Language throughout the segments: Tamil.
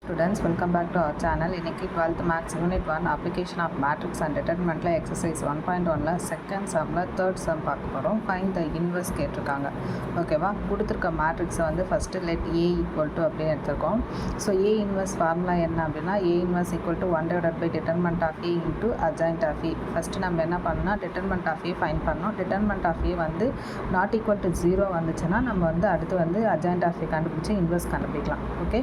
Students, welcome back to our channel. இன்னைக்கு 12th Maths Unit 1 Application of Matrix and Determinantல Exercise 1.1ல செகண்ட் சம்மில் தேர்ட் சம் பார்க்க போகிறோம். ஃபைண்ட் த இன்வெர்ஸ் கேட்டிருக்காங்க. ஓகேவா, கொடுத்துருக்க மேட்ரிக்ஸை வந்து first let A equal to அப்படின்னு எடுத்துருக்கோம். ஸோ ஏ இன்வெர்ஸ் ஃபார்முலா என்ன அப்படின்னா ஏ inverse equal to 1/(determinant of A into adjoint of A). First நம்ம என்ன பண்ணோம்னா determinant of A ஃபைண்ட் பண்ணோம். determinant of A வந்து நாட் ஈக்குவல் டு 0 வந்துச்சுன்னா நம்ம வந்து அடுத்து வந்து adjoint of A கண்டுபிடிச்சி இன்வெர்ஸ் கண்டுபிடிக்கலாம். Okay,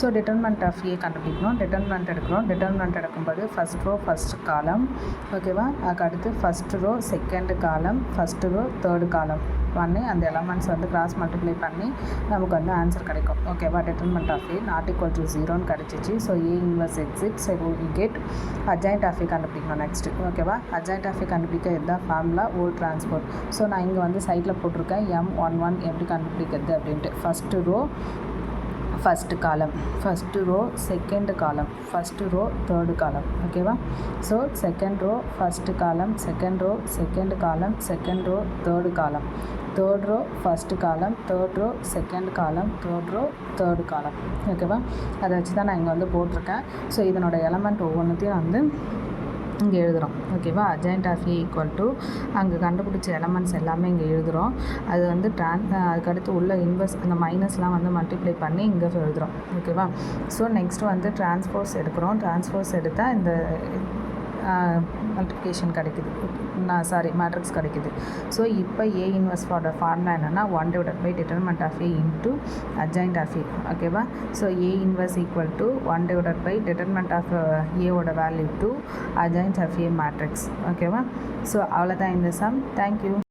so determinant of A கண்டுபிடிக்கணும். determinant எடுக்கிறோம். determinant எடுக்கும்போது ஃபஸ்ட் ரோ ஃபஸ்ட் காலம், ஓகேவா, அதுக்கு அடுத்து first row second column, first row third column பண்ணி அந்த எலமெண்ட்ஸ் வந்து கிராஸ் மல்டிப்ளை பண்ணி நமக்கு வந்து ஆன்சர் கிடைக்கும். ஓகேவா, determinant of A not equal to 0ன்னு கிடச்சிச்சு. So A inverse exist. So we get adjoint of A கண்டுபிடிக்கணும் நெக்ஸ்ட்டு. ஓகேவா, adjoint of A கண்டுபிடிக்க இதுதான் ஃபார்முலா ஓல் டிரான்ஸ்போர்ட். ஸோ நான் இங்கே வந்து சைட்டில் போட்டிருக்கேன் M11 எப்படி கண்டுபிடிக்கிறது அப்படின்ட்டு. First row first column, first row second column, first row third column. ஓகேவா, so second row first column, second row second column, second row third column, third row first column, third row second column, third row third column. ஓகேவா, அதை வச்சு தான் நான் இங்கே வந்து போட்டிருக்கேன். ஸோ இதனோட எலமெண்ட் ஒவ்வொன்றுத்தையும் வந்து இங்கே எழுதுகிறோம். ஓகேவா, adjoint of A equal to அங்கே கண்டுபிடிச்ச எலமெண்ட்ஸ் எல்லாமே இங்கே எழுதுகிறோம். அது வந்து அதுக்கடுத்து உள்ள இன்வெர்ஸ் அந்த மைனஸ்லாம் வந்து மல்டிப்ளை பண்ணி இங்கே எழுதுகிறோம். ஓகேவா, ஸோ நெக்ஸ்ட் வந்து டிரான்ஸ்போஸ் எடுக்கிறோம். டிரான்ஸ்போஸ் எடுத்தால் இந்த மல்டிப்ளிகேஷன் கிடைக்குது, மேட்ரிக்ஸ் கிடைக்குது. ஸோ இப்போ ஏ இன்வெர்ஸ் ஃபார்முலா என்னென்னா 1/determinant of A into adjoint of A. ஓகேவா, so A inverse equal to 1/determinant of ஏவோட value to adjoint of A matrix. ஓகேவா, ஸோ அவ்வளோதான் இந்த சம். தேங்க்யூ.